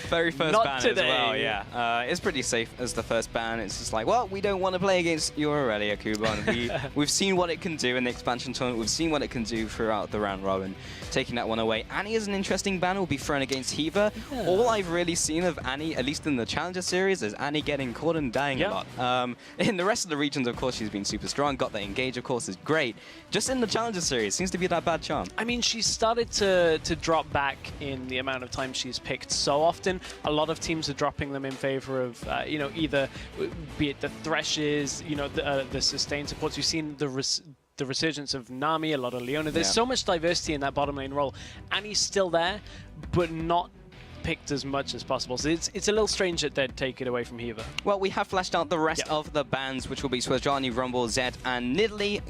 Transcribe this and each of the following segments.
Very first Not ban today. as well, yeah. It's pretty safe as the first ban. It's just like, well, we don't want to play against you already, Kuban. We've seen what it can do in the expansion tournament. We've seen what it can do throughout the round robin. Taking that one away. Annie is an interesting ban. Will be thrown against Hiva. Yeah. All I've really seen of Annie, at least in the Challenger Series, is Annie getting caught and dying a lot. In the rest of the regions, of course, she's been super strong. Got the engage, of course, is great. Just in the Challenger Series, seems to be that bad charm. I mean, she's started to drop back in the amount of time she's picked so often. A lot of teams are dropping them in favor of, you know, either be it the Threshes, you know, the sustained supports. We've seen the resurgence of Nami, a lot of Leona. There's so much diversity in that bottom lane role. Annie's still there, but not picked as much as possible. So it's a little strange that they'd take it away from Hiva. Well, we have flashed out the rest of the bans, which will be Swajani, Rumble, Zed, and Nidalee,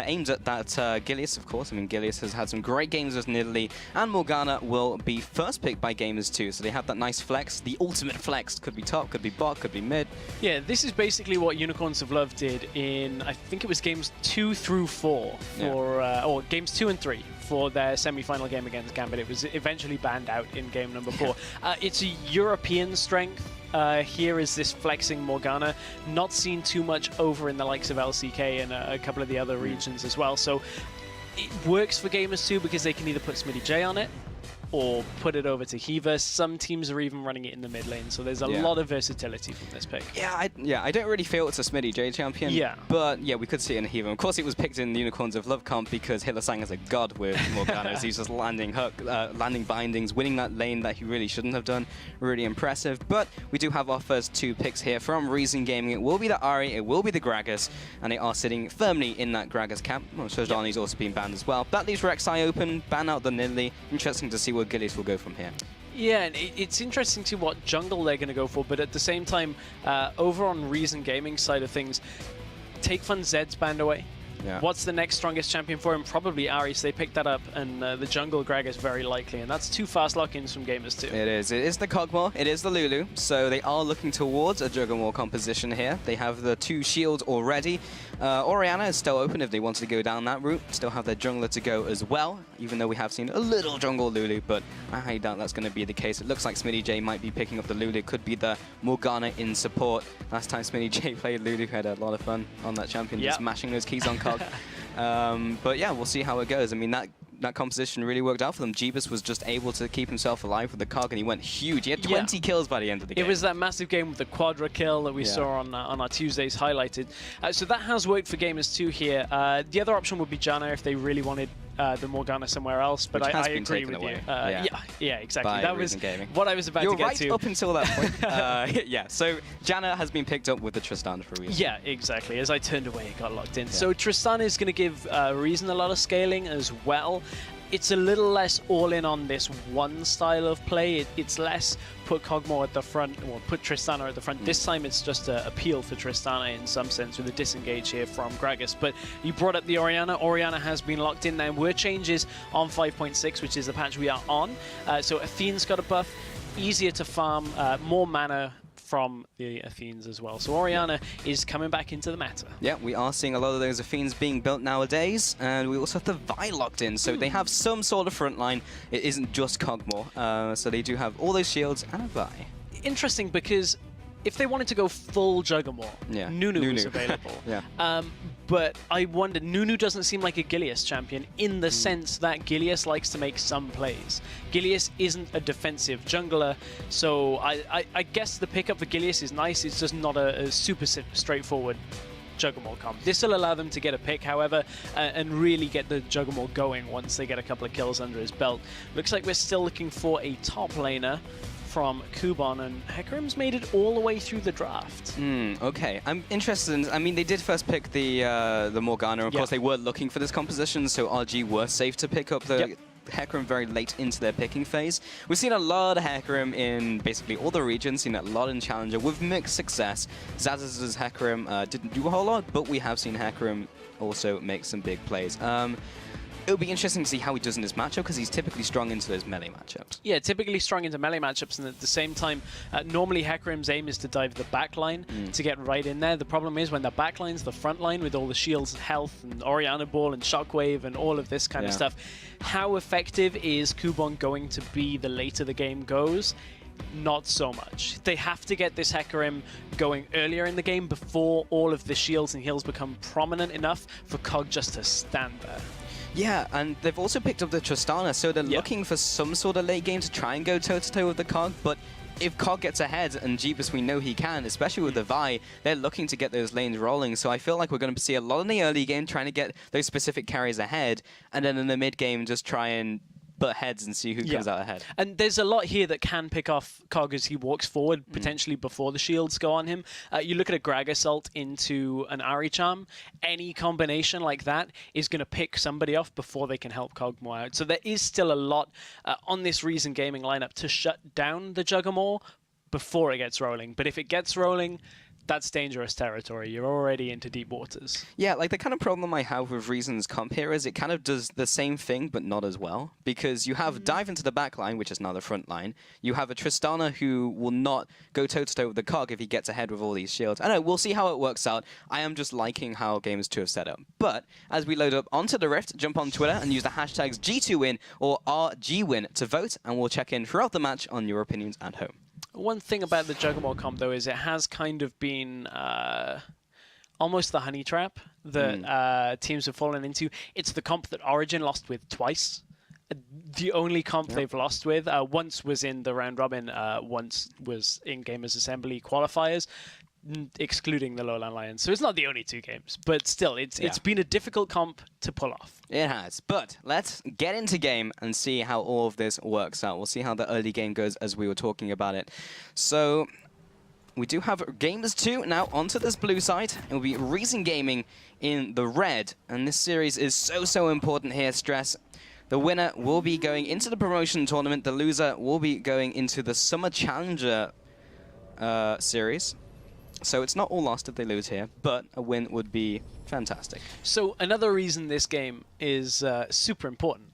aimed at that Gilius, of course. I mean, Gilius has had some great games with Nidalee, and Morgana will be first picked by gamers too. So they have that nice flex, the ultimate flex. Could be top, could be bot, could be mid. Yeah, this is basically what Unicorns of Love did in, I think it was games 2 through 4, for, or games 2 and 3. For their semi-final game against Gambit. It was eventually banned out in game number 4. It's a European strength. Here is this flexing Morgana, not seen too much over in the likes of LCK and a couple of the other regions as well. So it works for gamers too because they can either put Smitty J on it or put it over to Hiva. Some teams are even running it in the mid lane, so there's a lot of versatility from this pick. I don't really feel it's a Smitty J champion, but yeah, we could see it in Hiva. Of course, it was picked in the Unicorns of Love comp because Hillasang is a god with Morgana. He's just landing bindings, winning that lane that he really shouldn't have done. Really impressive. But we do have our first 2 picks here from Reason Gaming. It will be the Ahri, it will be the Gragas, and they are sitting firmly in that Gragas camp. Well, Swajani's also been banned as well. That leaves Rek'Sai open, ban out the Nidalee. Interesting to see where Gilius will go from here. Yeah, and it's interesting to what jungle they're going to go for, but at the same time, over on Reason Gaming side of things, Take Fun Zed's banned away. What's the next strongest champion for him? Probably Ahri, so they picked that up, and the jungle Gragas is very likely, and that's 2 fast lock-ins from gamers too. It is the Kog'Maw, it is the Lulu, so they are looking towards a Juggernaut composition here. They have the 2 shields already. Orianna is still open if they wanted to go down that route. Still have their jungler to go as well, even though we have seen a little jungle Lulu, but I highly doubt that's going to be the case. It looks like Smitty J might be picking up the Lulu. It could be the Morgana in support. Last time Smitty J played Lulu, had a lot of fun on that champion, just mashing those keys on Cog. But yeah, we'll see how it goes. I mean, that composition really worked out for them. Jeebus was just able to keep himself alive with the Cog, and he went huge. He had 20 kills by the end of the game. It was that massive game with the quadra kill that we saw on our Tuesdays highlighted. So that has worked for gamers too here. The other option would be Janna if they really wanted the Morgana somewhere else, but I agree with you. Yeah, exactly. That was what I was about to get to. You're right up until that point. Yeah, so Janna has been picked up with the Tristan for Reason. Yeah, exactly. As I turned away, it got locked in. So Tristan is going to give Reason a lot of scaling as well. It's a little less all-in on this one style of play. It's less put Kog'Maw at the front, or put Tristana at the front. This time it's just an appeal for Tristana in some sense with a disengage here from Gragas. But you brought up the Orianna. Orianna has been locked in. There were changes on 5.6, which is the patch we are on. So Athene's got a buff, easier to farm, more mana from the Athenes as well. So Orianna is coming back into the meta. Yeah, we are seeing a lot of those Athenes being built nowadays, and we also have the Vi locked in, so they have some sort of front line. It isn't just Kog'Maw, so they do have all those shields and a Vi. Interesting, because if they wanted to go full Juggernaut, Nunu is available. But I wonder, Nunu doesn't seem like a Gilius champion in the sense that Gilius likes to make some plays. Gilius isn't a defensive jungler, so I guess the pickup for Gilius is nice. It's just not a super straightforward Juggernaut comp. This will allow them to get a pick, however, and really get the Juggernaut going once they get a couple of kills under his belt. Looks like we're still looking for a top laner from Kuban, and Hecarim's made it all the way through the draft. Okay, I'm interested in, I mean, they did first pick the Morgana. Of course, they were looking for this composition, so RG were safe to pick up the Hecarim very late into their picking phase. We've seen a lot of Hecarim in basically all the regions, seen a lot in Challenger with mixed success. Zaz's Hecarim didn't do a whole lot, but we have seen Hecarim also make some big plays. It'll be interesting to see how he does in this matchup, because he's typically strong into those melee matchups. Yeah, typically strong into melee matchups, and at the same time, normally Hecarim's aim is to dive the back line to get right in there. The problem is when the back line's the front line with all the shields, health, and Orianna Ball, and Shockwave, and all of this kind of stuff, how effective is Kuban going to be the later the game goes? not so much. They have to get this Hecarim going earlier in the game before all of the shields and heals become prominent enough for COG just to stand there. Yeah, and they've also picked up the Tristana, so they're looking for some sort of late game to try and go toe-to-toe with the COG, but if COG gets ahead, and Jeebus, we know he can, especially with the Vi, they're looking to get those lanes rolling, so I feel like we're going to see a lot in the early game trying to get those specific carries ahead, and then in the mid game just try and butt heads and see who comes out ahead. And there's a lot here that can pick off COG as he walks forward, potentially before the shields go on him. You look at a Grag Assault into an Ahri Charm, any combination like that is going to pick somebody off before they can help COG more out. So there is still a lot on this Reason Gaming lineup to shut down the Juggermore before it gets rolling. But if it gets rolling, that's dangerous territory. You're already into deep waters. Yeah, like the kind of problem I have with Reason's comp here is it kind of does the same thing, but not as well. Because you have Dive into the back line, which is now the front line. You have a Tristana who will not go toe-to-toe with the COG if he gets ahead with all these shields. I know, we'll see how it works out. I am just liking how Gamers 2 have set up. But as we load up onto the Rift, jump on Twitter and use the hashtags G2win or RGwin to vote, and we'll check in throughout the match on your opinions at home. One thing about the Juggermore comp, though, is it has kind of been almost the honey trap that teams have fallen into. It's the comp that Origin lost with twice. The only comp they've lost with, once was in the round robin, once was in Gamers Assembly qualifiers, excluding the Lowland Lions. So it's not the only two games, but still, it's been a difficult comp to pull off. It has, but let's get into game and see how all of this works out. We'll see how the early game goes as we were talking about it. So we do have Gamers 2 now onto this blue side. It will be Reason Gaming in the red, and this series is so important here, Stress. The winner will be going into the promotion tournament. The loser will be going into the Summer Challenger series. So it's not all lost if they lose here, but a win would be fantastic. So another reason this game is super important,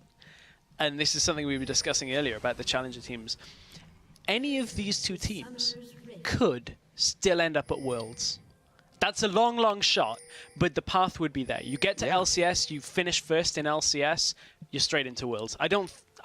and this is something we were discussing earlier about the Challenger teams, any of these two teams could still end up at Worlds. That's a long shot, but the path would be there. You get to LCS, you finish first in LCS, you're straight into Worlds.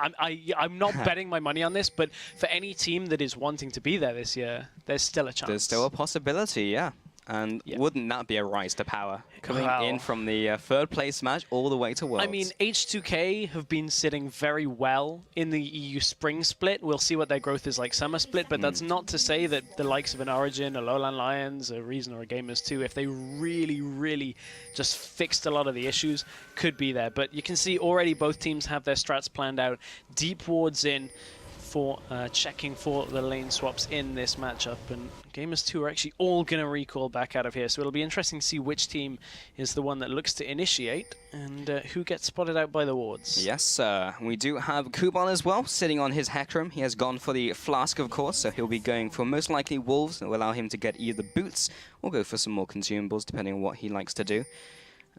I'm not betting my money on this, but for any team that is wanting to be there this year, there's still a chance. There's still a possibility, yeah. And wouldn't that be a rise to power? Coming in from the third place match all the way to Worlds. I mean, H2K have been sitting very well in the EU Spring Split. We'll see what their growth is like Summer Split, but that's not to say that the likes of an Origin, a Lowland Lions, a Reason, or a Gamers 2, if they really just fixed a lot of the issues, could be there. But you can see already both teams have their strats planned out. Deep wards in for checking for the lane swaps in this matchup, and Gamers 2 are actually all going to recall back out of here, so it'll be interesting to see which team is the one that looks to initiate and who gets spotted out by the wards. Yes, we do have Kuban as well, sitting on his Hecarim. He has gone for the Flask, of course, so he'll be going for most likely Wolves. It will allow him to get either boots or go for some more consumables, depending on what he likes to do.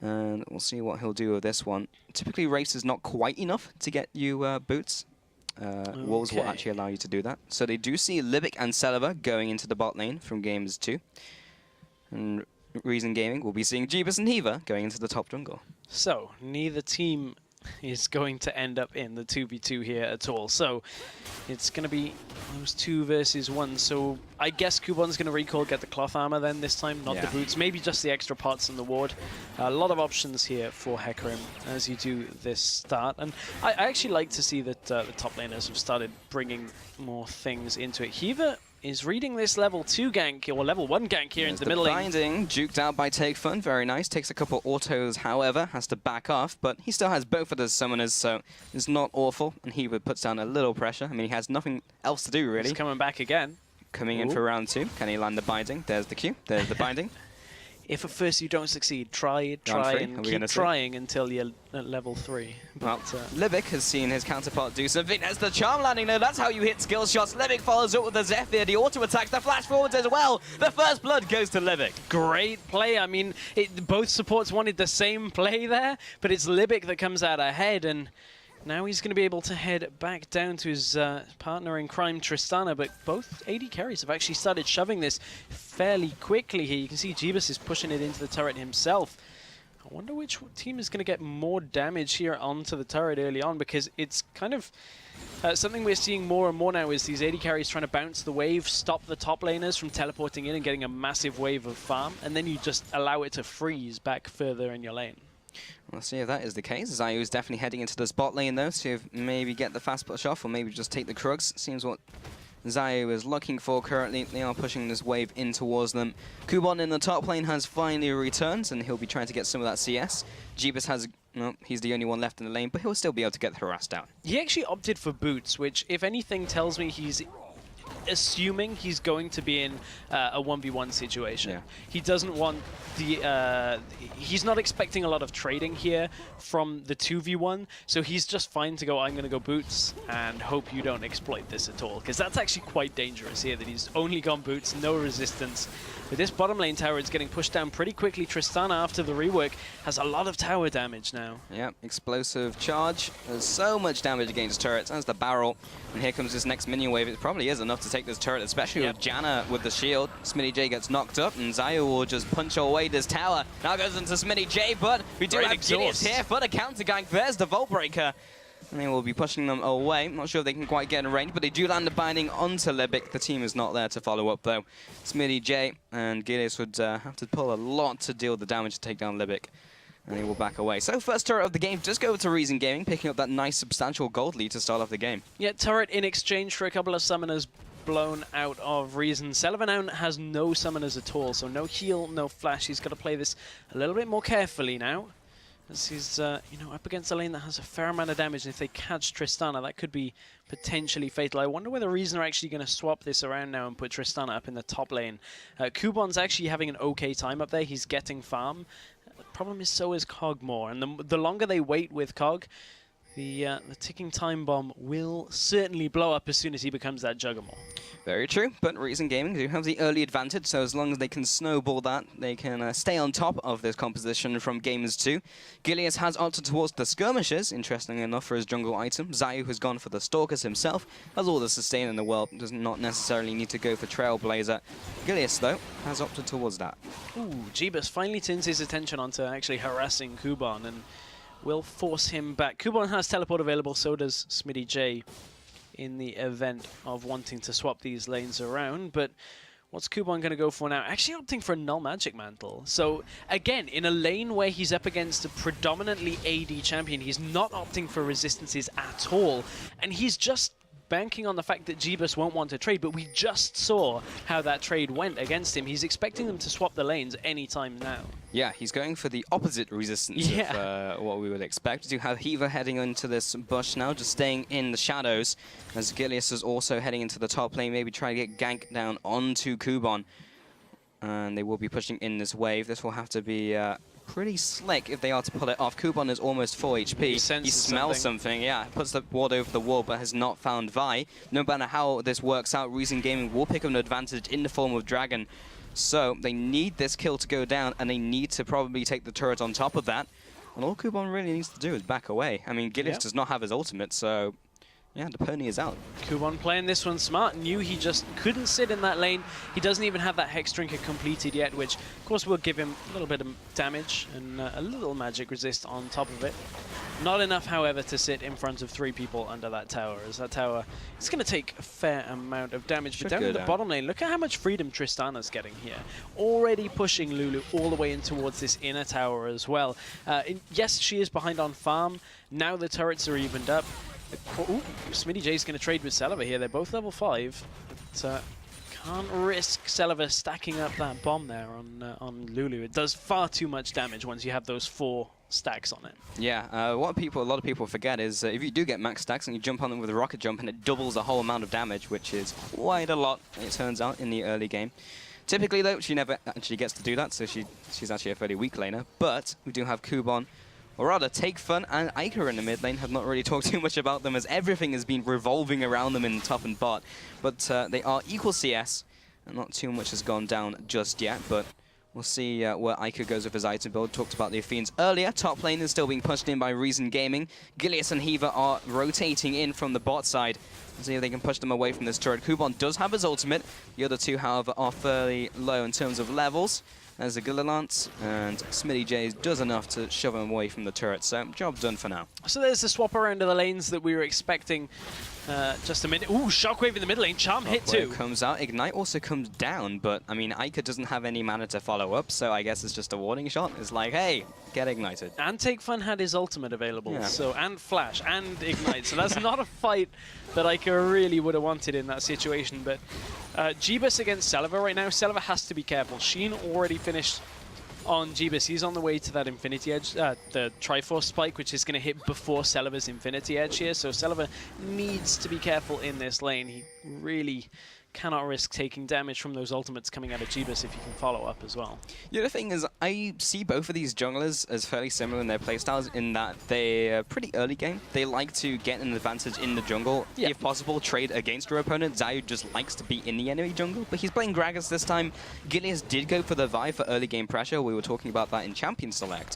And we'll see what he'll do with this one. Typically, race is not quite enough to get you boots. Wolves will actually allow you to do that. So they do see Libic and Celiva going into the bot lane from Gamers 2. And Reason Gaming will be seeing Jeebus and Hiva going into the top jungle. So neither team is going to end up in the 2v2 here at all. So it's going to be those 2 versus 1. So I guess Kuban's going to recall, get the cloth armor then this time, not the boots. Maybe just the extra pots in the ward. A lot of options here for Hecarim as you do this start. And I actually like to see that the top laners have started bringing more things into it. Hiva is reading this level 2 gank, or level 1 gank here into the middle lane. Binding, juked out by Take Fun, very nice. Takes a couple autos, however, has to back off, but he still has both of his summoners, so it's not awful. And he puts down a little pressure. I mean, he has nothing else to do, really. He's coming back again. Coming in for round 2. Can he land the binding? There's the Q. There's the binding. If at first you don't succeed, try and keep trying until you're at level 3. Well, Libic has seen his counterpart do something. There's the charm landing there. That's how you hit skill shots. Libic follows up with the Zephyr. The auto attacks, the flash forwards as well. The first blood goes to Libic. Great play. I mean, both supports wanted the same play there, but it's Libic that comes out ahead, and now he's going to be able to head back down to his partner in crime, Tristana, but both AD carries have actually started shoving this fairly quickly here. You can see Jeebus is pushing it into the turret himself. I wonder which team is going to get more damage here onto the turret early on, because it's kind of something we're seeing more and more now is these AD carries trying to bounce the wave, stop the top laners from teleporting in and getting a massive wave of farm, and then you just allow it to freeze back further in your lane. We'll see if that is the case. Zayu is definitely heading into this bot lane though, see if maybe get the fast push off or maybe just take the Krugs. Seems what Zayu is looking for currently. They are pushing this wave in towards them. Kubon in the top lane has finally returned, and he'll be trying to get some of that CS. Jeebus has, no, he's the only one left in the lane, but he'll still be able to get harassed down. He actually opted for boots, which, if anything, tells me he's assuming he's going to be in a 1v1 situation. Yeah. He doesn't want the... he's not expecting a lot of trading here from the 2v1, so he's just fine to go, I'm going to go boots and hope you don't exploit this at all, because that's actually quite dangerous here, that he's only gone boots, no resistance. But this bottom lane tower is getting pushed down pretty quickly. Tristana, after the rework, has a lot of tower damage now. Yeah, explosive charge. There's so much damage against turrets. As the barrel. And here comes this next minion wave. It probably is enough to take this turret, especially with Janna with the shield. Smitty J gets knocked up, and Zayu will just punch away this tower. Now goes into Smitty J, but we do have Gideus here for the counter gank. There's the Vault Breaker. And they will be pushing them away. Not sure if they can quite get in range, but they do land a binding onto Libic. The team is not there to follow up, though. Smitty J and Gideus would have to pull a lot to deal the damage to take down Libic. And they will back away. So first turret of the game does go to Reason Gaming, picking up that nice substantial gold lead to start off the game. Yeah, turret in exchange for a couple of summoners blown out of Reason. Selvanan has no summoners at all, so no heal, no flash. He's got to play this a little bit more carefully now, as he's you know, up against a lane that has a fair amount of damage, and if they catch Tristana, that could be potentially fatal. I wonder whether Reason are actually going to swap this around now and put Tristana up in the top lane. Kubon's actually having an okay time up there. He's getting farm. The problem is so is Cogmore, and the longer they wait with Cog, the ticking time bomb will certainly blow up as soon as he becomes that Juggernaut. Very true, but Reason Gaming do have the early advantage, so as long as they can snowball that, they can stay on top of this composition from Gamers 2. Gileas has opted towards the Skirmishers, interestingly enough, for his jungle item. Zayu has gone for the Stalkers himself, has all the sustain in the world, does not necessarily need to go for Trailblazer. Gileas, though, has opted towards that. Ooh, Jeebus finally turns his attention onto actually harassing Kubon, and will force him back. Kubon has teleport available, so does Smitty J, in the event of wanting to swap these lanes around. But what's Kubon going to go for now? Actually opting for a Null Magic Mantle. So again, in a lane where he's up against a predominantly AD champion, he's not opting for resistances at all. And he's just banking on the fact that Jeebus won't want to trade, but we just saw how that trade went against him. He's expecting them to swap the lanes anytime now. Yeah, he's going for the opposite resistance of what we would expect. We do have Heaver heading into this bush now, just staying in the shadows, as Gileas is also heading into the top lane, maybe trying to get ganked down onto Kubon. And they will be pushing in this wave. This will have to be pretty slick if they are to pull it off. Kubon is almost 4 HP. He smells something, yeah. Puts the ward over the wall, but has not found Vi. No matter how this works out, Reason Gaming will pick up an advantage in the form of Dragon. So they need this kill to go down, and they need to probably take the turret on top of that. And all Kubon really needs to do is back away. I mean, Gileas does not have his ultimate, so yeah, the pony is out. Kubon playing this one smart, knew he just couldn't sit in that lane. He doesn't even have that Hex Drinker completed yet, which of course will give him a little bit of damage and a little magic resist on top of it. Not enough, however, to sit in front of 3 people under that tower, as that tower is going to take a fair amount of damage. But down in the bottom lane, look at how much freedom Tristana's getting here. Already pushing Lulu all the way in towards this inner tower as well. Yes, she is behind on farm. Now the turrets are evened up. Ooh, Smitty J's going to trade with Celiva here. They're both level 5. But can't risk Celiva stacking up that bomb there on Lulu. It does far too much damage once you have those 4 stacks on it. Yeah, what a lot of people forget is if you do get max stacks and you jump on them with a rocket jump, and it doubles the whole amount of damage, which is quite a lot, it turns out, in the early game. Typically, though, she never actually gets to do that, so she's actually a fairly weak laner. But we do have Kubon, or rather, Take Fun and Iker in the mid lane. Have not really talked too much about them, as everything has been revolving around them in top and bot. But they are equal CS, and not too much has gone down just yet. But we'll see where Iker goes with his item build. Talked about the Fiends earlier. Top lane is still being pushed in by Reason Gaming. Gileas and Heaver are rotating in from the bot side. Let's see if they can push them away from this turret. Kubon does have his ultimate. The other two, however, are fairly low in terms of levels. There's a Gilla Lance, and Smitty J does enough to shove him away from the turret, so job done for now. So there's the swap around of the lanes that we were expecting just a minute. Ooh, Shockwave in the mid lane, Charm hit too. Comes out, Ignite also comes down, but I mean, Ica doesn't have any mana to follow up, so I guess it's just a warning shot. It's like, hey, get ignited. And Take Fun had his ultimate available, so and Flash and Ignite, so that's not a fight that Ica really would have wanted in that situation. But Jeebus against Celiva right now, Celiva has to be careful. Sheen already finished on Jeebus. He's on the way to that Infinity Edge, the Triforce Spike, which is going to hit before Celiva's Infinity Edge here. So Celiva needs to be careful in this lane. He really cannot risk taking damage from those ultimates coming out of Jeebus if he can follow up as well. The other thing is, I see both of these junglers as fairly similar in their playstyles in that they're pretty early game. They like to get an advantage in the jungle. Yeah. If possible, trade against your opponent. Zayu just likes to be in the enemy jungle, but he's playing Gragas this time. Gilius did go for the Vi for early game pressure. We were talking about that in Champion Select.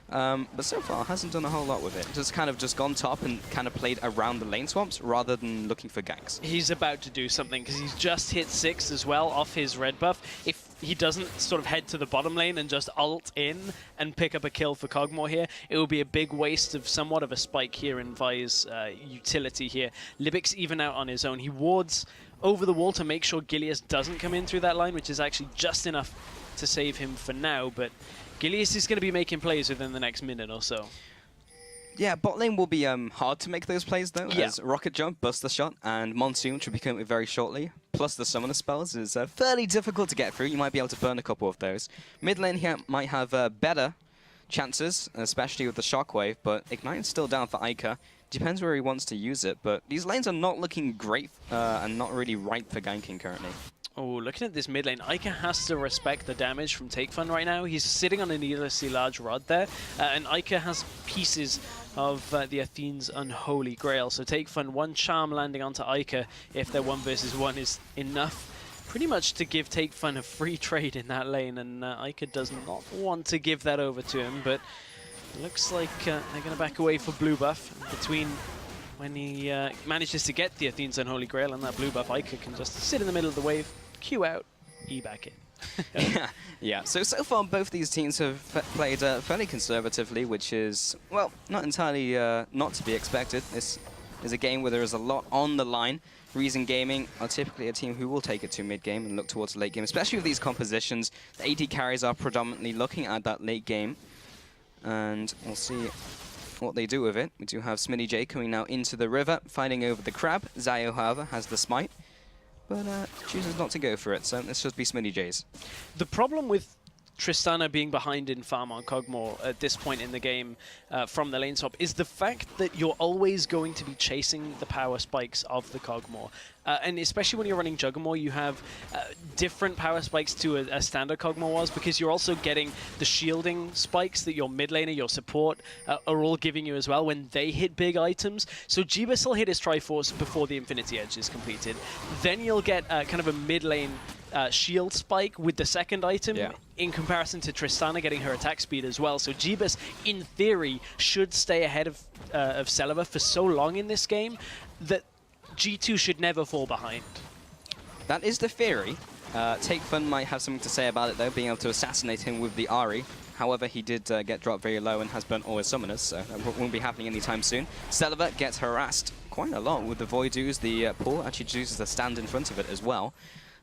But so far, hasn't done a whole lot with it. Just kind of gone top and kind of played around the lane swaps rather than looking for ganks. He's about to do something because he's just hit 6 as well off his red buff. If he doesn't sort of head to the bottom lane and just ult in and pick up a kill for Kog'Maw here, it will be a big waste of somewhat of a spike here in Vi's utility here. Libic's even out on his own. He wards over the wall to make sure Gilius doesn't come in through that line, which is actually just enough to save him for now, but Gilius is going to be making plays within the next minute or so. Yeah, bot lane will be hard to make those plays, though, as Rocket Jump, Buster Shot, and Monsoon should be coming very shortly. Plus the Summoner spells is fairly difficult to get through. You might be able to burn a couple of those. Mid lane here might have better chances, especially with the Shockwave, but Ignite's still down for Ica. Depends where he wants to use it, but these lanes are not looking great and not really ripe for ganking currently. Oh, looking at this mid lane, Ica has to respect the damage from Take Fun right now. He's sitting on a needlessly large rod there, and Ica has pieces of the Athene's Unholy Grail. So Take Fun, one charm landing onto Ica if their 1 versus 1 is enough pretty much to give Take Fun a free trade in that lane, and Ica does not want to give that over to him, but it looks like they're going to back away for blue buff between when he manages to get the Athene's Unholy Grail and that blue buff. Ica can just sit in the middle of the wave, Q out, E back in. Yeah. So far both these teams have played fairly conservatively, which is, well, not entirely not to be expected. This is a game where there is a lot on the line. Reason Gaming are typically a team who will take it to mid-game and look towards the late game, especially with these compositions. The AD carries are predominantly looking at that late game, and we'll see what they do with it. We do have Smitty J coming now into the river, fighting over the crab. Zayu, however, has the smite, but chooses not to go for it, so this should be Smitty J's. The problem with Tristana being behind in farm on Kog'Maw at this point in the game from the lane swap is the fact that you're always going to be chasing the power spikes of the Kog'Maw. And especially when you're running Juggernaut, you have different power spikes to a standard Kog'Maw was, because you're also getting the shielding spikes that your mid laner, your support are all giving you as well when they hit big items. So Jeebus will hit his Triforce before the Infinity Edge is completed. Then you'll get kind of a mid lane shield spike with the second item in comparison to Tristana getting her attack speed as well. So Jeebus, in theory, should stay ahead of Celiva for so long in this game that G2 should never fall behind. That is the theory. Take Fun might have something to say about it, though, being able to assassinate him with the Ahri. However, he did get dropped very low and has burnt all his summoners, so that won't be happening anytime soon. Celiva gets harassed quite a lot with the Voidus. The Paul actually chooses to stand in front of it as well,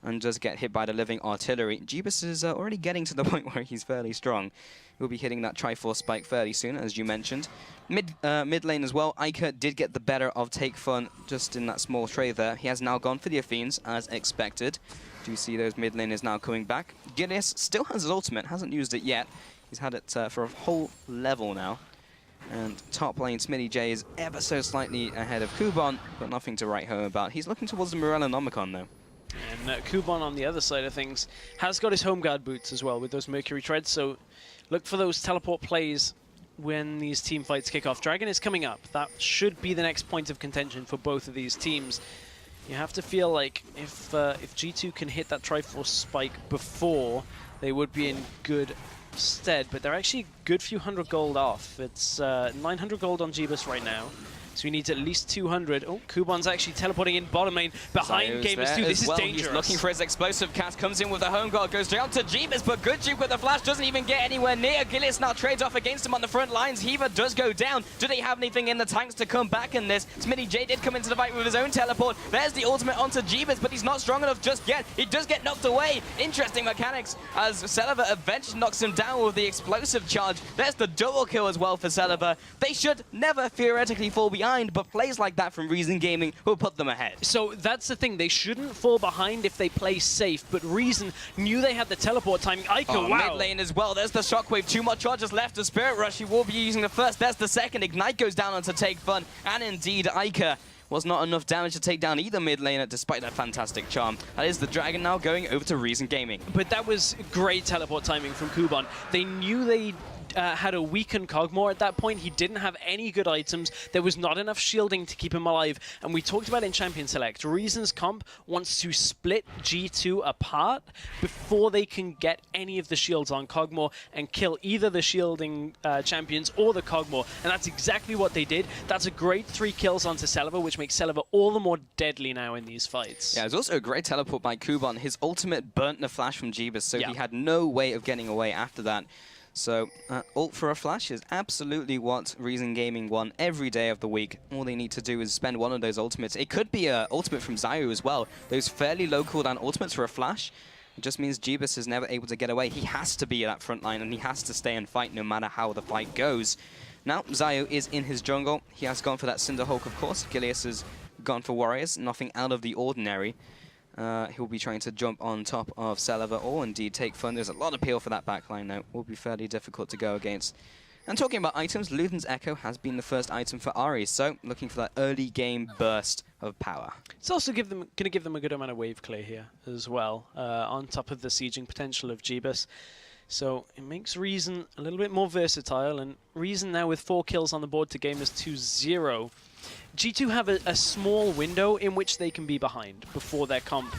and does get hit by the living artillery. Jeebus is already getting to the point where he's fairly strong. He'll be hitting that Triforce spike fairly soon, as you mentioned. Mid lane as well, Ica did get the better of Take Fun just in that small trade there. He has now gone for the Athenes, as expected. Do you see those mid laners now coming back? Gilius still has his ultimate, hasn't used it yet. He's had it for a whole level now. And top lane, Smitty J is ever so slightly ahead of Kuban, but nothing to write home about. He's looking towards the Morellonomicon, though. And Kuban on the other side of things has got his home guard boots as well with those Mercury Treads, so look for those teleport plays when these team fights kick off. Dragon is coming up. That should be the next point of contention for both of these teams. You have to feel like if G2 can hit that Triforce spike before, they would be in good stead, but they're actually a good few hundred gold off. It's 900 gold on Jeebus right now. So he needs at least 200. Oh, Kuban's actually teleporting in bottom lane behind Gamers 2. This is dangerous. He's looking for his explosive cast, comes in with the home guard, goes down to Jeebus, but good juke with the flash, doesn't even get anywhere near. Gilius now trades off against him on the front lines. Heaver does go down. Do they have anything in the tanks to come back in this? Smitty J did come into the fight with his own teleport. There's the ultimate onto Jeebus, but he's not strong enough just yet. He does get knocked away. Interesting mechanics as Celiva eventually knocks him down with the explosive charge. There's the double kill as well for Celiva. They should never theoretically fall behind, but plays like that from Reason Gaming will put them ahead. So that's the thing. They shouldn't fall behind if they play safe, but Reason knew they had the teleport timing. Ica, wow. Mid lane as well. There's the shockwave. 2 more charges left to Spirit Rush. He will be using the first. There's the second. Ignite goes down onto Take Fun. And indeed, Ica was not enough damage to take down either mid laner despite that fantastic charm. That is the Dragon now going over to Reason Gaming. But that was great teleport timing from Kuban. They knew they had a weakened Cogmore at that point. He didn't have any good items. There was not enough shielding to keep him alive. And we talked about in Champion Select, Reason's comp wants to split G2 apart before they can get any of the shields on Cogmore and kill either the shielding champions or the Cogmore. And that's exactly what they did. That's a great 3 kills onto Celiva, which makes Celiva all the more deadly now in these fights. Yeah, it was also a great teleport by Kuban. His ultimate burnt the flash from Jeebus, so he had no way of getting away after that. So, ult for a flash is absolutely what Reason Gaming want every day of the week. All they need to do is spend one of those ultimates. It could be an ultimate from Zayu as well. Those fairly low cooldown ultimates for a flash. It just means Jeebus is never able to get away. He has to be at that front line, and he has to stay and fight no matter how the fight goes. Now, Zayu is in his jungle. He has gone for that Cinderhulk, of course. Gilius has gone for Warriors. Nothing out of the ordinary. He'll be trying to jump on top of Celiva or indeed Take Fun. There's a lot of peel for that backline now. Will be fairly difficult to go against. And talking about items, Luthen's Echo has been the first item for Ari, so looking for that early game burst of power. It's also going to give them a good amount of wave clear here as well, on top of the sieging potential of Jeebus. So it makes Reason a little bit more versatile, and Reason now with 4 kills on the board to Gamers 2-0. G2 have a small window in which they can be behind before their comp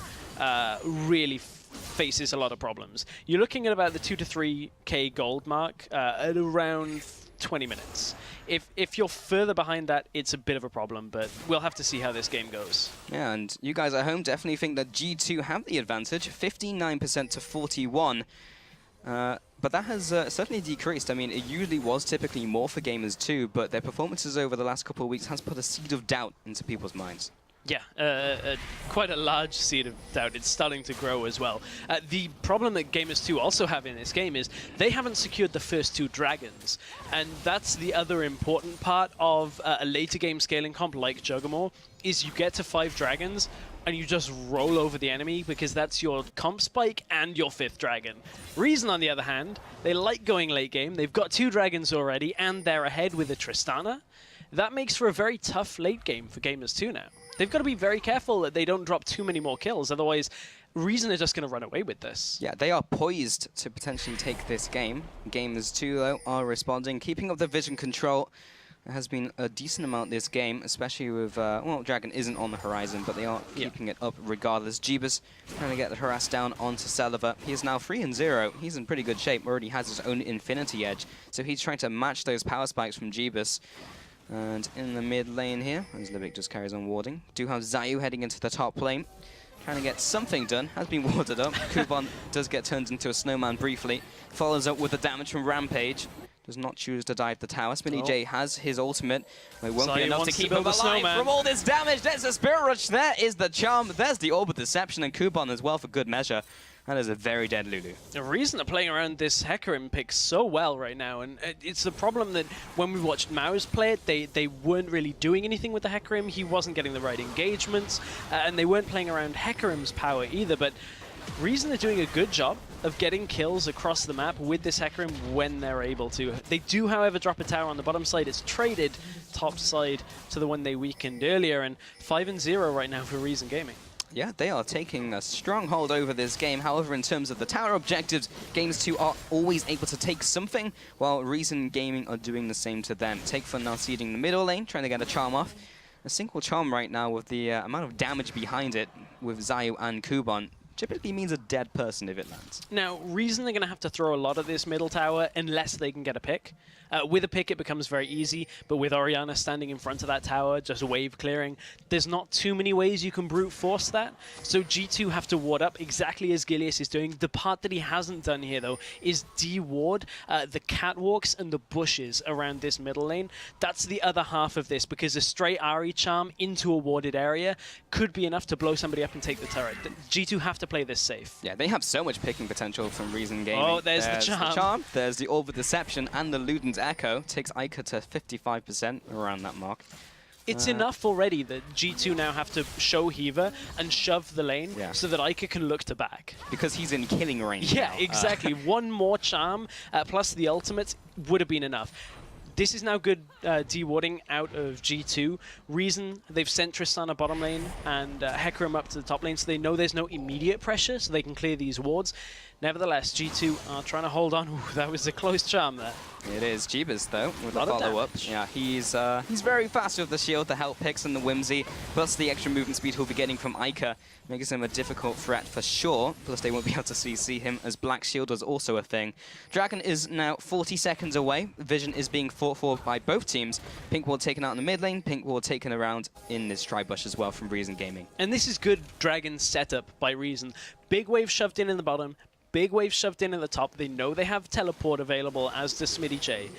really faces a lot of problems. You're looking at about the 2 to 3k gold mark at around 20 minutes. If you're further behind that, it's a bit of a problem, but we'll have to see how this game goes. Yeah, and you guys at home definitely think that G2 have the advantage, 59% to 41%. But that has certainly decreased. I mean, it usually was typically more for Gamers 2, but their performances over the last couple of weeks has put a seed of doubt into people's minds. Yeah, quite a large seed of doubt. It's starting to grow as well. The problem that Gamers 2 also have in this game is they haven't secured the first 2 dragons. And that's the other important part of a later game scaling comp like Juggermore, is you get to 5 dragons and you just roll over the enemy because that's your comp spike and your 5th dragon. Reason, on the other hand, they like going late game. They've got 2 dragons already and they're ahead with a Tristana. That makes for a very tough late game for Gamers 2 now. They've got to be very careful that they don't drop too many more kills, otherwise Reason are just going to run away with this. Yeah, they are poised to potentially take this game. Gamers 2, though, are responding, keeping up the vision control. There has been a decent amount this game, especially with, well, Dragon isn't on the horizon, but they are keeping it up regardless. Jeebus trying to get the harass down onto Celiva. He is now 3-0. He's in pretty good shape, already has his own Infinity Edge, so he's trying to match those power spikes from Jeebus. And in the mid lane here, as Libic just carries on warding, do have Zayu heading into the top lane, trying to get something done, has been warded up. Kuban does get turned into a snowman briefly, follows up with the damage from Rampage, does not choose to dive the tower. Smitty J has his ultimate, but it won't be enough to keep him alive from all this damage. There's a Spirit Rush, there is the charm, there's the Orb of Deception, and Kuban as well for good measure. That is a very dead Lulu. The reason they're playing around this Hecarim pick so well right now, and it's the problem that when we watched Maus play it, they weren't really doing anything with the Hecarim. He wasn't getting the right engagements, and they weren't playing around Hecarim's power either. But Reason are doing a good job of getting kills across the map with this Hecarim when they're able to. They do, however, drop a tower on the bottom side. It's traded top side to the one they weakened earlier, and 5-0 right now for Reason Gaming. Yeah, they are taking a stronghold over this game. However, in terms of the tower objectives, Gamers 2 are always able to take something, while Reason Gaming are doing the same to them. Take Fun now seeding the middle lane, trying to get a charm off. A single charm right now with the amount of damage behind it with Zayu and Kuban. typically means a dead person if it lands. Now, Reason are going to have to throw a lot of this middle tower unless they can get a pick. With a pick, it becomes very easy, but with Orianna standing in front of that tower, just wave clearing, there's not too many ways you can brute force that. So G2 have to ward up exactly as Gilius is doing. The part that he hasn't done here, though, is de-ward the catwalks and the bushes around this middle lane. That's the other half of this, because a straight Ahri charm into a warded area could be enough to blow somebody up and take the turret. G2 have to play this safe. Yeah, they have so much picking potential from Reason Gaming. Oh, there's the charm. There's the Orb of Deception and the Luden's Echo. Takes Ica to 55% around that mark. It's enough already that G2 now have to show Heaver and shove the lane so that Ica can look to back. Because he's in killing range Yeah, now. exactly. One more charm plus the ultimate would have been enough. This is now good de-warding out of G2. Reason, they've sent Tristana bottom lane and Hecarim up to the top lane, so they know there's no immediate pressure, so they can clear these wards. Nevertheless, G2 are trying to hold on. Ooh, that was a close charm there. It is. Jeebus, though, with the follow-up. Yeah, he's very fast with the shield, the help picks, and the whimsy, plus the extra movement speed he'll be getting from Ica makes him a difficult threat for sure. Plus, they won't be able to see him, as Black Shield was also a thing. Dragon is now 40 seconds away. Vision is being fought for by both teams. Pink Ward taken out in the mid lane, Pink Ward taken around in this tri-bush as well from Reason Gaming. And this is good Dragon setup by Reason. Big wave shoved in the bottom. Big wave shoved in at the top. They know they have teleport available, as does Smitty J.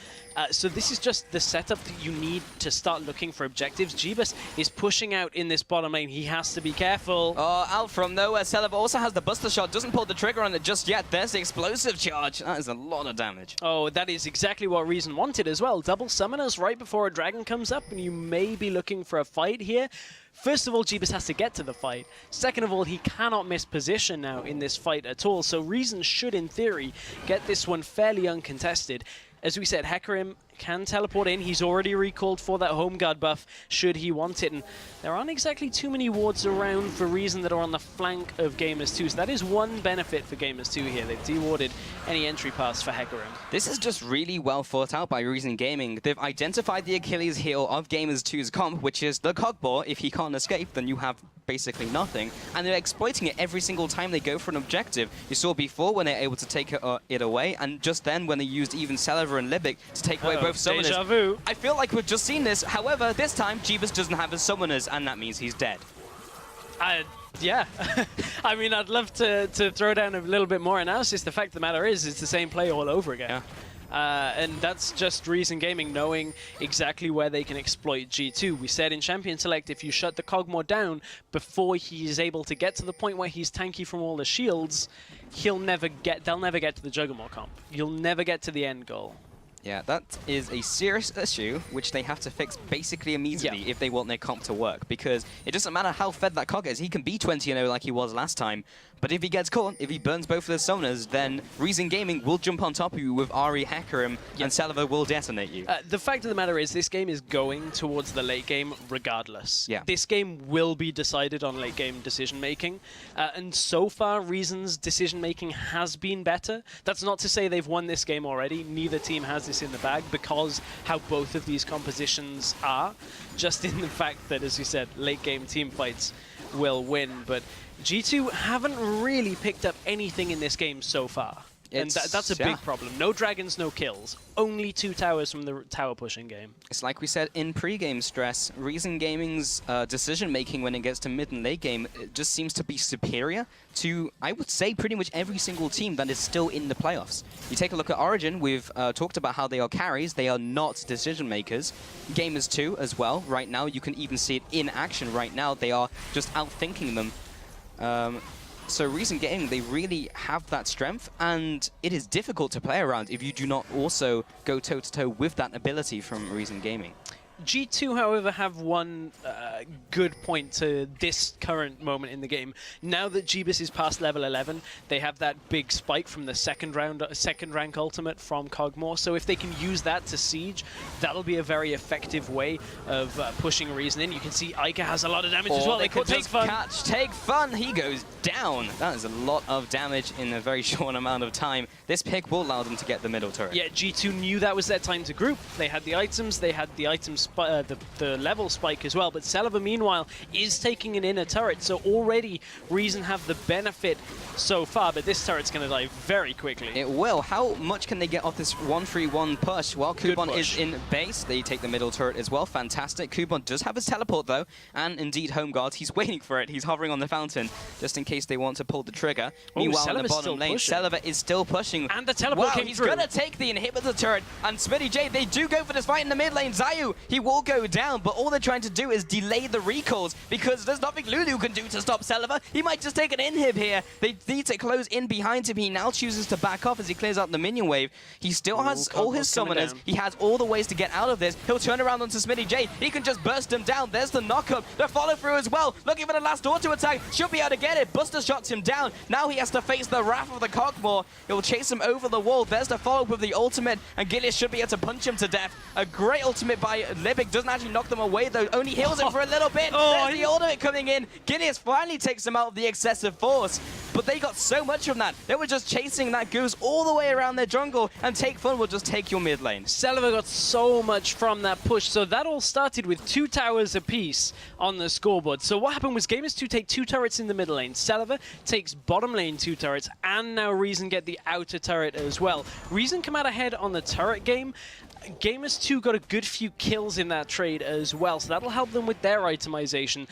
So this is just the setup that you need to start looking for objectives. Jeebus is pushing out in this bottom lane. He has to be careful. Oh, out from nowhere. Celev also has the Buster Shot. Doesn't pull the trigger on it just yet. There's the explosive charge. That is a lot of damage. Oh, that is exactly what Reason wanted as well. Double summoners right before a dragon comes up, and you may be looking for a fight here. First of all, Jeebus has to get to the fight. Second of all, he cannot miss position now in this fight at all. So Reason should, in theory, get this one fairly uncontested. As we said, Hecarim can teleport in. He's already recalled for that home guard buff should he want it. And there aren't exactly too many wards around for Reason that are on the flank of Gamers 2. So that is one benefit for Gamers 2 here. They've de-warded any entry pass for Hecarim. This is just really well thought out by Reason Gaming. They've identified the Achilles heel of Gamers 2's comp, which is the Cogbore. If he can't escape, then you have basically nothing. And they're exploiting it every single time they go for an objective. You saw before when they're able to take it away, and just then when they used even Celever and Libic to take away both summoners. Deja vu. I feel like we've just seen this. However, this time, Jeebus doesn't have his summoners, and that means he's dead. Yeah. I mean, I'd love to throw down a little bit more analysis. The fact of the matter is, it's the same play all over again. Yeah. And that's just Reason Gaming knowing exactly where they can exploit G2. We said in Champion Select, if you shut the Cogmore down before he's able to get to the point where he's tanky from all the shields, they'll never get to the Juggernaut comp. You'll never get to the end goal. Yeah, that is a serious issue, which they have to fix basically immediately if they want their comp to work. Because it doesn't matter how fed that Cog is, he can be 20-0 like he was last time. But if he gets caught, if he burns both of the summoners, then Reason Gaming will jump on top of you with Ahri, Hecarim, and Celever will detonate you. The fact of the matter is, this game is going towards the late game regardless. Yeah. This game will be decided on late game decision-making. And so far, Reason's decision-making has been better. That's not to say they've won this game already. Neither team has this in the bag because how both of these compositions are. Just in the fact that, as you said, late game team fights will win. But G2 haven't really picked up anything in this game so far. And that's a big problem. No dragons, no kills. Only 2 towers from the tower pushing game. It's like we said in pre-game stress, Reason Gaming's decision-making when it gets to mid and late game just seems to be superior to, I would say, pretty much every single team that is still in the playoffs. You take a look at Origin, we've talked about how they are carries, they are not decision-makers. Gamers 2 as well, right now, you can even see it in action right now. They are just outthinking them. So Reason Gaming, they really have that strength, and it is difficult to play around if you do not also go toe-to-toe with that ability from Reason Gaming. G2, however, have one good point to this current moment in the game. Now that Jeebus is past level 11, they have that big spike from the second rank ultimate from Cogmore. So if they can use that to siege, that'll be a very effective way of pushing Reason in. You can see Ica has a lot of damage as well. They could Take Fun. He goes down. That is a lot of damage in a very short amount of time. This pick will allow them to get the middle turret. Yeah, G2 knew that was their time to group. They had the items the level spike as well. But Celeber, meanwhile, is taking an inner turret, so already Reason have the benefit so far, but this turret's going to die very quickly. It will. How much can they get off this 1-3-1 push? Well, Kuban is in base. They take the middle turret as well. Fantastic. Kuban does have his teleport, though, and indeed home guards. He's waiting for it. He's hovering on the fountain, just in case they want to pull the trigger. Meanwhile, in the bottom lane, Celeber is still pushing. And the teleport came he's through. Going to take the inhibitor turret, and Smitty J, they do go for this fight in the mid lane. Zayu, he will go down, but all they're trying to do is delay the recalls, because there's nothing Lulu can do to stop Celeber. He might just take an inhib here. They need to close in behind him. He now chooses to back off as he clears out the minion wave. He still has all his summoners. He has all the ways to get out of this. He'll turn around onto Smitty J. He can just burst him down. There's the knock-up. The follow-through as well. Looking for the last auto attack. Should be able to get it. Buster shots him down. Now he has to face the wrath of the Cogmore. He'll chase him over the wall. There's the follow-up with the ultimate, and Gilius should be able to punch him to death. A great ultimate by Libic. Doesn't actually knock them away, though. Only heals him for a little bit. There's the ultimate coming in. Gilius finally takes him out of the excessive force, but they got so much from that. They were just chasing that goose all the way around their jungle, and Take Fun will just take your mid lane. Celeber got so much from that push, so that all started with 2 towers apiece on the scoreboard. So what happened was Gamers2 take 2 turrets in the middle lane. Celeber takes bottom lane 2 turrets, and now Reason get the outer turret as well. Reason come out ahead on the turret game. Gamers2 got a good few kills in that trade as well, so that'll help them with their itemization.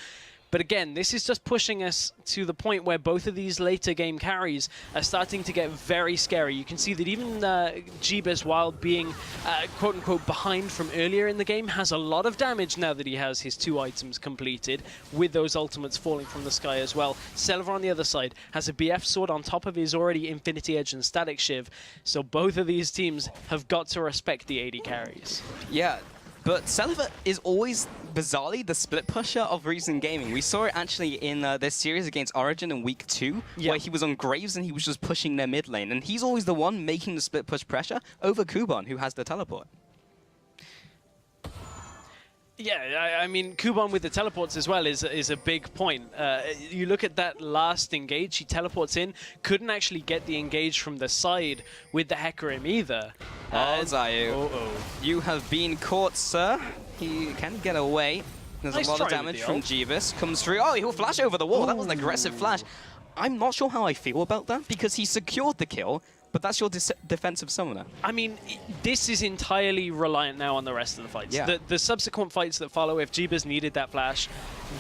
But again, this is just pushing us to the point where both of these later game carries are starting to get very scary. You can see that even Jeebus, while being quote-unquote behind from earlier in the game, has a lot of damage now that he has his 2 items completed, with those ultimates falling from the sky as well. Celeber on the other side has a BF sword on top of his already Infinity Edge and Static Shiv, so both of these teams have got to respect the AD carries. Yeah. But Celeber is always, bizarrely, the split pusher of Reason Gaming. We saw it actually in their series against Origin in week 2, where he was on Graves and he was just pushing their mid lane. And he's always the one making the split push pressure over Kuban, who has the teleport. Yeah, I mean, Kuban with the teleports as well is a big point. You look at that last engage, he teleports in, couldn't actually get the engage from the side with the Hecarim either. Zayu, you have been caught, sir. He can get away. There's a lot of damage from Jeebus. Comes through. Oh, he'll flash over the wall. That was an aggressive flash. I'm not sure how I feel about that, because he secured the kill, but that's your defensive summoner. I mean, this is entirely reliant now on the rest of the fights. Yeah. The subsequent fights that follow, if Jeebus needed that flash,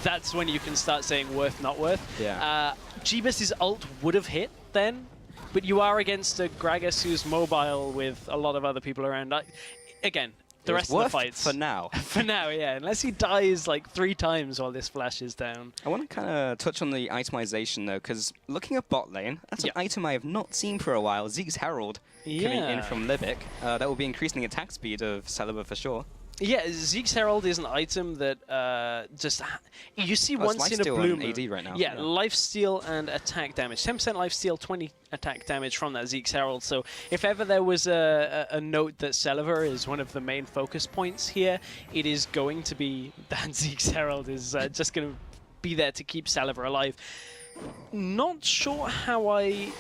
that's when you can start saying worth, not worth. Yeah. Jeebus' ult would have hit then, but you are against a Gragas who's mobile with a lot of other people around. Again, the rest of the fights. For now. For now, yeah. Unless he dies like 3 times while this flash is down. I want to kind of touch on the itemization, though, because looking at bot lane, that's an item I have not seen for a while. Zeke's Herald coming in from Libic. That will be increasing the attack speed of Celeber for sure. Yeah, Zeke's Herald is an item that just you see once in a blue moon. AD right now. Yeah, lifesteal and attack damage. 10% lifesteal, 20 attack damage from that Zeke's Herald. So if ever there was a note that Celeber is one of the main focus points here, it is going to be that Zeke's Herald is just going to be there to keep Celeber alive. Not sure how I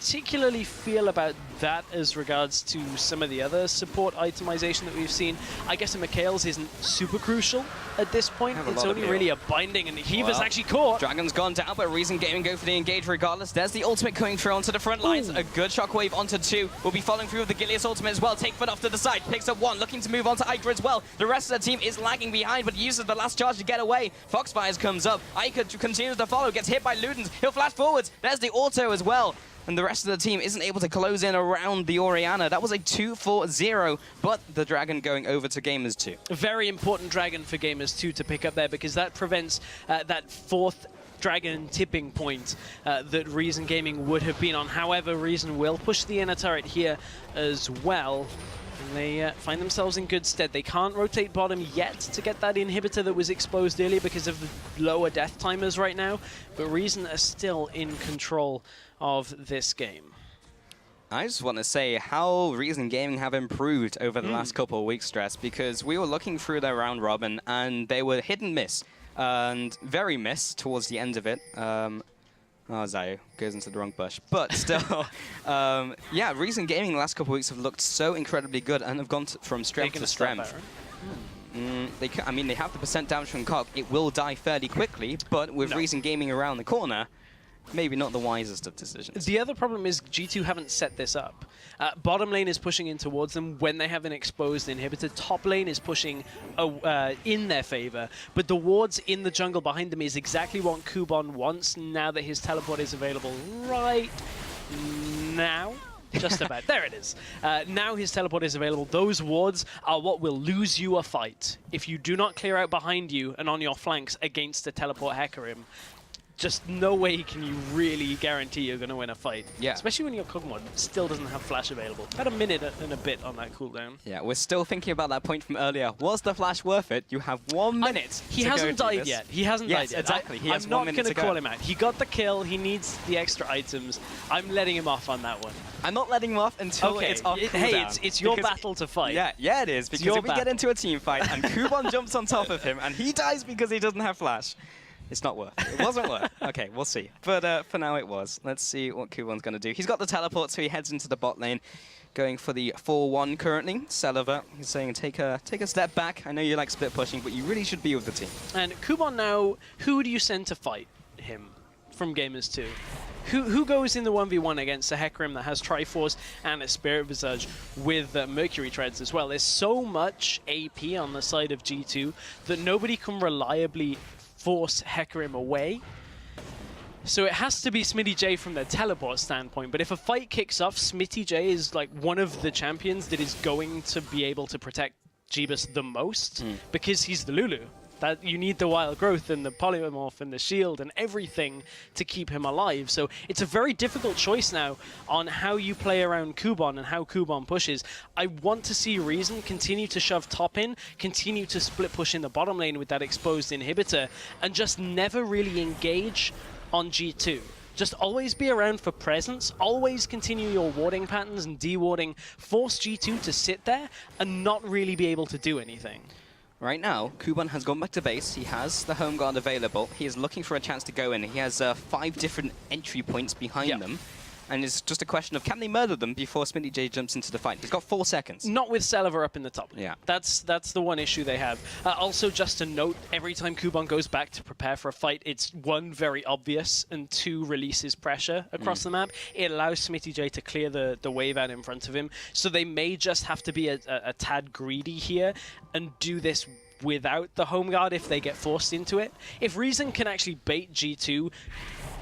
particularly feel about that as regards to some of the other support itemization that we've seen. I guess a Mikhail's isn't super crucial at this point. It's only really a binding, and Heaver's actually caught. Dragon's gone down, but Reason Gaming go for the engage regardless. There's the ultimate coming through onto the front lines. A good shockwave onto 2. We'll be following through with the Gilius ultimate as well. Take foot off to the side. Picks up 1, looking to move on to Iker as well. The rest of the team is lagging behind, but uses the last charge to get away. Foxfires comes up. Iker continues to follow, gets hit by Ludens. He'll flash forwards. There's the auto as well. And the rest of the team isn't able to close in around the Orianna. That was a 2-4-0, but the Dragon going over to Gamers2. A very important Dragon for Gamers2 to pick up there, because that prevents that 4th Dragon tipping point that Reason Gaming would have been on. However, Reason will push the inner turret here as well. And they find themselves in good stead. They can't rotate bottom yet to get that inhibitor that was exposed earlier because of the lower death timers right now. But Reason are still in control of this game. I just want to say how Reason Gaming have improved over the last couple of weeks, Stress, because we were looking through their round robin and they were hit and miss, and very miss towards the end of it. Oh, Zayu goes into the wrong bush. But still, yeah, Reason Gaming the last couple of weeks have looked so incredibly good and have gone from strength to strength. I mean, they have the percent damage from Cog. It will die fairly quickly, but with Reason Gaming around the corner, maybe not the wisest of decisions. The other problem is G2 haven't set this up. Bottom lane is pushing in towards them when they have an exposed inhibitor. Top lane is pushing in their favor, but the wards in the jungle behind them is exactly what Kubon wants now that his teleport is available right now. Just about. There it is. Now his teleport is available. Those wards are what will lose you a fight. If you do not clear out behind you and on your flanks against a teleport Hecarim, just no way can you really guarantee you're going to win a fight. Yeah. Especially when your Kog'Maw still doesn't have flash available. Had a minute and a bit on that cooldown. Yeah, we're still thinking about that point from earlier. Was the flash worth it? You have 1 minute. He hasn't died yet. He hasn't died yet. Exactly. He has I'm 1 not minute going to call him out. He got the kill. He needs the extra items. I'm letting him off on that one. I'm not letting him off until it's off cooldown. Hey, it's your battle to fight. Yeah, it is. Because if we get into a team fight and Kubon jumps on top of him and he dies because he doesn't have flash, it's not worth it. It wasn't worth. Okay, we'll see. But for now, it was. Let's see what Kubon's going to do. He's got the teleport, so he heads into the bot lane, going for the 4-1 currently. Celiver, he's saying, take a step back. I know you like split pushing, but you really should be with the team. And Kubon now, who do you send to fight him from Gamers 2? Who goes in the 1v1 against a Hecarim that has Triforce and a Spirit Visage with Mercury Treads as well? There's so much AP on the side of G2 that nobody can reliably force Hecarim away. So it has to be Smitty J from the teleport standpoint, but if a fight kicks off, Smitty J is like one of the champions that is going to be able to protect Jeebus the most because he's the Lulu. That you need the wild growth and the polymorph and the shield and everything to keep him alive. So it's a very difficult choice now on how you play around Kubon and how Kubon pushes. I want to see Reason continue to shove top in, continue to split push in the bottom lane with that exposed inhibitor, and just never really engage on G2. Just always be around for presence, always continue your warding patterns and de-warding, force G2 to sit there and not really be able to do anything. Right now, Kubon has gone back to base. He has the home guard available. He is looking for a chance to go in. He has 5 different entry points behind them. And it's just a question of, can they murder them before Smitty J jumps into the fight? He's got 4 seconds. Not with Celiver up in the top. Yeah. That's the one issue they have. Also, just to note, every time Kubon goes back to prepare for a fight, it's 1, very obvious, and 2, releases pressure across the map. It allows Smitty J to clear the wave out in front of him. So they may just have to be a tad greedy here and do this without the home guard if they get forced into it. If Reason can actually bait G2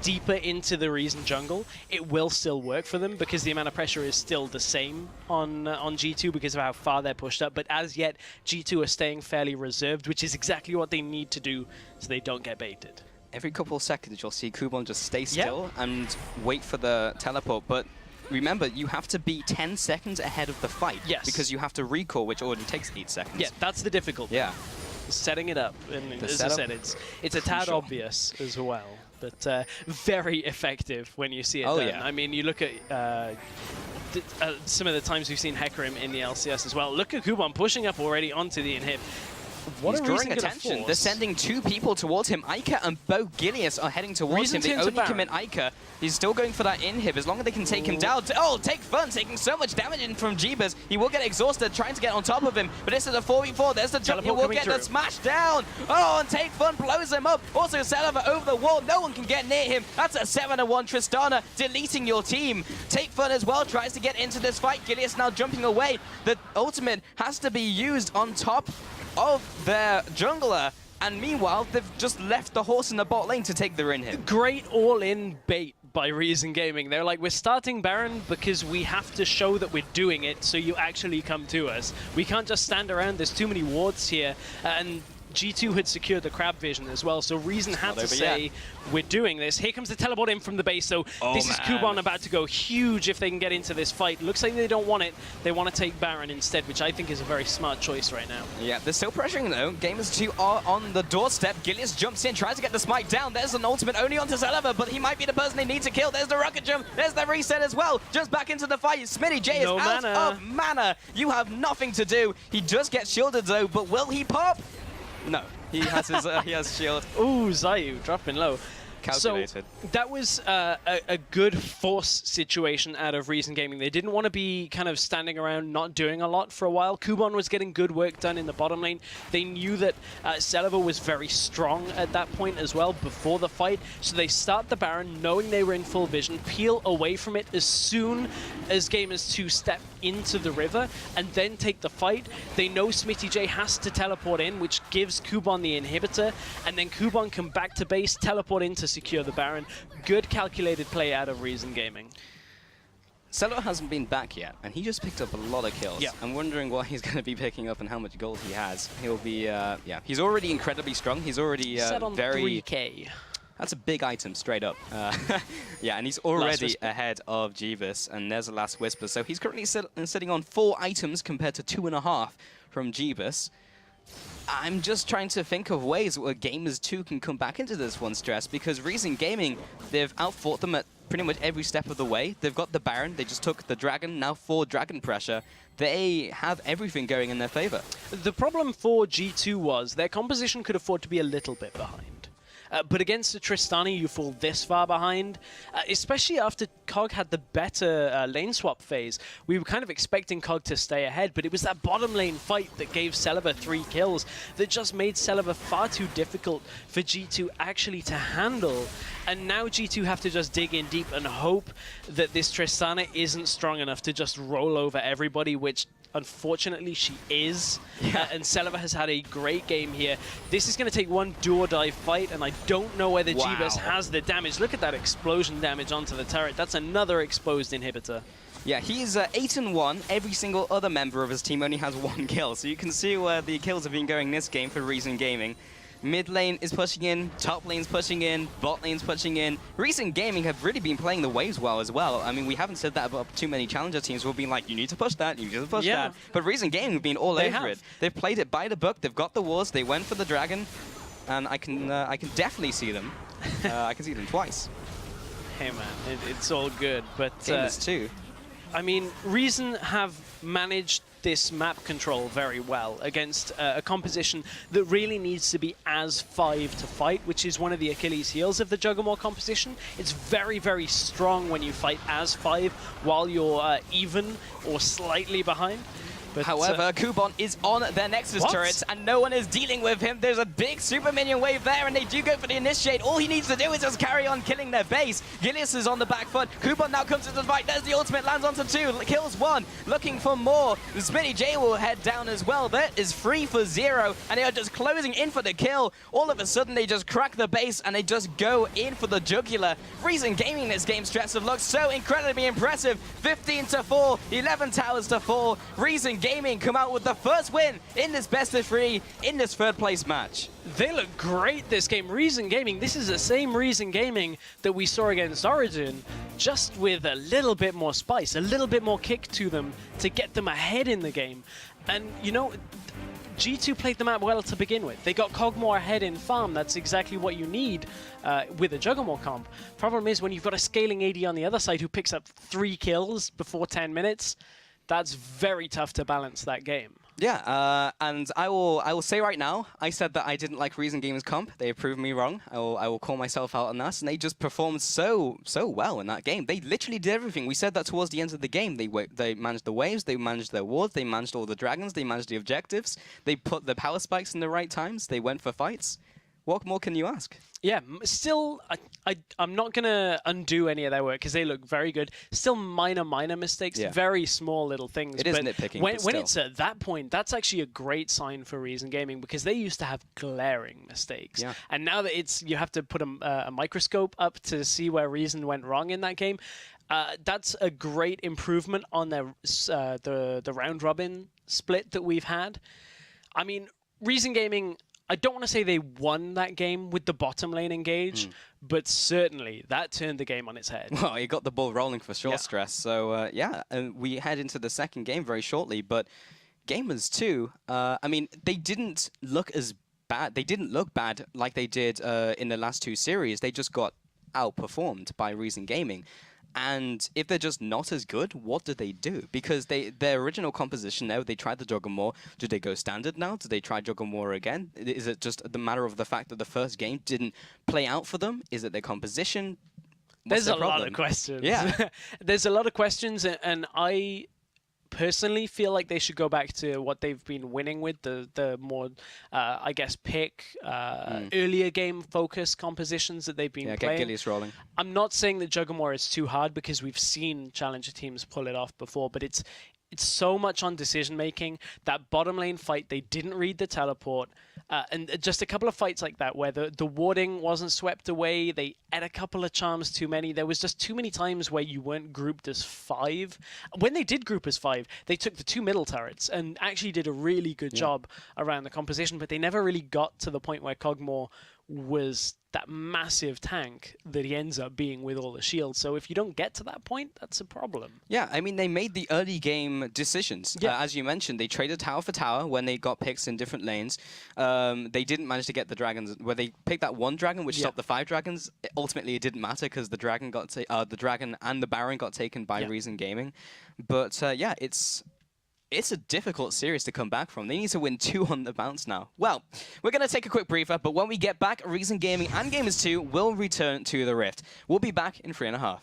deeper into the Reason jungle, it will still work for them because the amount of pressure is still the same on G2 because of how far they're pushed up. But as yet, G2 are staying fairly reserved, which is exactly what they need to do so they don't get baited. Every couple of seconds, you'll see Kubon just stay still and wait for the teleport. But remember, you have to be 10 seconds ahead of the fight. Yes. Because you have to recall, which already takes 8 seconds. Yeah, that's the difficulty. Yeah. Setting it up. And as I said, it's a tad obvious as well. But very effective when you see it done. Yeah. I mean, you look at some of the times we've seen Hecarim in the LCS as well. Look at Kubon pushing up already onto the inhib. He's drawing attention. They're sending 2 people towards him. Ica and Bo Gilius are heading towards him. They only commit Ica. He's still going for that inhib. As long as they can take him down. Oh, Take Fun taking so much damage in from Jeebus. He will get exhausted trying to get on top of him. But this is a 4v4. There's the jump. He will get the smash down. Oh, and Take Fun blows him up. Also, Celiver over the wall. No one can get near him. That's a 7-1 Tristana deleting your team. Take Fun as well tries to get into this fight. Gilius now jumping away. The ultimate has to be used on top of their jungler, and meanwhile they've just left the horse in the bot lane to take the inhib. Great all-in bait by Reason Gaming. They're like, we're starting Baron because we have to show that we're doing it, so you actually come to us. We can't just stand around, there's too many wards here, and G2 had secured the crab vision as well, so Reason had to say, we're doing this. Here comes the teleport in from the base, so this is Kubon about to go huge if they can get into this fight. Looks like they don't want it. They want to take Baron instead, which I think is a very smart choice right now. Yeah, they're still pressuring though. Gamers 2 are on the doorstep. Gilius jumps in, tries to get the smite down. There's an ultimate only onto Celiver, but he might be the person they need to kill. There's the rocket jump. There's the reset as well. Just back into the fight. Smitty J is out of mana. You have nothing to do. He just gets shielded though, but will he pop? No. He has his he has shield. Ooh, Zayu dropping low. Calculated. So that was a good force situation out of Reason Gaming. They didn't want to be kind of standing around not doing a lot for a while. Kuban was getting good work done in the bottom lane. They knew that Celiva was very strong at that point as well before the fight. So they start the Baron knowing they were in full vision, peel away from it as soon as Gamers 2 step into the river, and then take the fight. They know Smitty J has to teleport in, which gives Kuban the inhibitor, and then Kuban can back to base, teleport in to secure the Baron. Good calculated play out of Reason Gaming. Celo hasn't been back yet, and he just picked up a lot of kills. Yeah. I'm wondering what he's going to be picking up and how much gold he has. He'll be, yeah, he's already incredibly strong. He's already set on very... 3K. That's a big item, straight up. Yeah, and he's already ahead of Jeebus, and there's a Last Whisper. So he's currently sitting on 4 items compared to 2.5 from Jeebus. I'm just trying to think of ways where Gamers 2 can come back into this one, Stress, because Reason Gaming, they've outfought them at pretty much every step of the way. They've got the Baron, they just took the Dragon, now 4 Dragon pressure. They have everything going in their favor. The problem for G2 was their composition could afford to be a little bit behind. But against the Tristani, you fall this far behind, especially after COG had the better lane swap phase. We were kind of expecting COG to stay ahead, but it was that bottom lane fight that gave Celiva 3 kills that just made Celiva far too difficult for G2 actually to handle. And now G2 have to just dig in deep and hope that this Tristana isn't strong enough to just roll over everybody, which unfortunately she is. Yeah. And Celiva has had a great game here. This is going to take one do-or-die fight, and I don't know whether Jeebus has the damage. Look at that explosion damage onto the turret. That's another exposed inhibitor. Yeah, he's 8-1. Every single other member of his team only has 1 kill. So you can see where the kills have been going this game for Reason Gaming. Mid lane is pushing in, top lane's pushing in, bot lane's pushing in. Reason Gaming have really been playing the waves well as well. I mean, we haven't said that about too many challenger teams. We've been like, you need to push that, you need to push that. But Reason Gaming have been all over it. They've played it by the book. They've got the wards. They went for the dragon, and I can definitely see them. I can see them twice. Hey man, it's all good. But Gamers too. I mean, Reason have managed this map control very well against a composition that really needs to be as 5 to fight, which is one of the Achilles heels of the Juggernaut composition. It's very, very strong when you fight as 5 while you're even or slightly behind. But, however, Kuban is on their Nexus turrets, and no one is dealing with him. There's a big super minion wave there, and they do go for the initiate. All he needs to do is just carry on killing their base. Gilius is on the back foot. Kuban now comes into the fight. There's the ultimate, lands onto 2, kills 1, looking for more. The Smitty J will head down as well. That is 3 for 0, and they are just closing in for the kill. All of a sudden, they just crack the base, and they just go in for the jugular. Reason Gaming this game, Stress, have looked so incredibly impressive. 15-4, 11 towers to 4. Reason Gaming come out with the first win in this best of 3 in this 3rd place match. They look great this game. Reason Gaming, this is the same Reason Gaming that we saw against Origin, just with a little bit more spice, a little bit more kick to them to get them ahead in the game. And, you know, G2 played the map well to begin with. They got Cogmore ahead in farm. That's exactly what you need with a Juggernaut comp. Problem is, when you've got a scaling AD on the other side who picks up 3 kills before 10 minutes, that's very tough to balance that game. Yeah, and I will say right now, I said that I didn't like Reason Gaming's comp. They have proven me wrong. I will call myself out on that, and they just performed so well in that game. They literally did everything. We said that towards the end of the game. They managed the waves, they managed their wards, they managed all the dragons, they managed the objectives, they put the power spikes in the right times, they went for fights. What more can you ask? Yeah, still, I'm not going to undo any of their work because they look very good. Still minor mistakes, very small little things. It is nitpicking, when it's at that point, that's actually a great sign for Reason Gaming because they used to have glaring mistakes. Yeah. And now that you have to put a microscope up to see where Reason went wrong in that game, that's a great improvement on the round robin split that we've had. I mean, Reason Gaming, I don't want to say they won that game with the bottom lane engaged, but certainly that turned the game on its head. Well, you got the ball rolling for sure, Stress. So, yeah, and we head into the second game very shortly. But Gamers 2, I mean, they didn't look as bad. They didn't look bad like they did in the last 2 series. They just got outperformed by Reason Gaming. And if they're just not as good, what do they do? Because their original composition now, they tried the Juggermore. Do they go standard now? Do they try Juggermore again? Is it just the matter of the fact that the first game didn't play out for them? Is it their composition? There's a lot of questions. Yeah. There's a lot of questions, and I personally feel like they should go back to what they've been winning with, the more, I guess, earlier game focus compositions that they've been playing. Get Gilius rolling. I'm not saying that Juggermore is too hard, because we've seen Challenger teams pull it off before, but it's so much on decision making. That bottom lane fight, they didn't read the teleport, and just a couple of fights like that where the warding wasn't swept away. They had a couple of charms too many. There was just too many times where you weren't grouped as 5. When they did group as 5, they took the 2 middle turrets and actually did a really good job around the composition, but they never really got to the point where Kog'Maw was that massive tank that he ends up being with all the shields. So if you don't get to that point, that's a problem. Yeah, I mean, they made the early game decisions. Yeah. As you mentioned, they traded tower for tower when they got picks in different lanes. They didn't manage to get the dragons, where they picked that 1 dragon, which stopped the 5 dragons. Ultimately, it didn't matter because the dragon and the Baron got taken by Reason Gaming. But yeah, it's a difficult series to come back from. They need to win 2 on the bounce now. Well, we're going to take a quick briefer, but when we get back, Reason Gaming and Gamers 2 will return to the Rift. We'll be back in 3.5.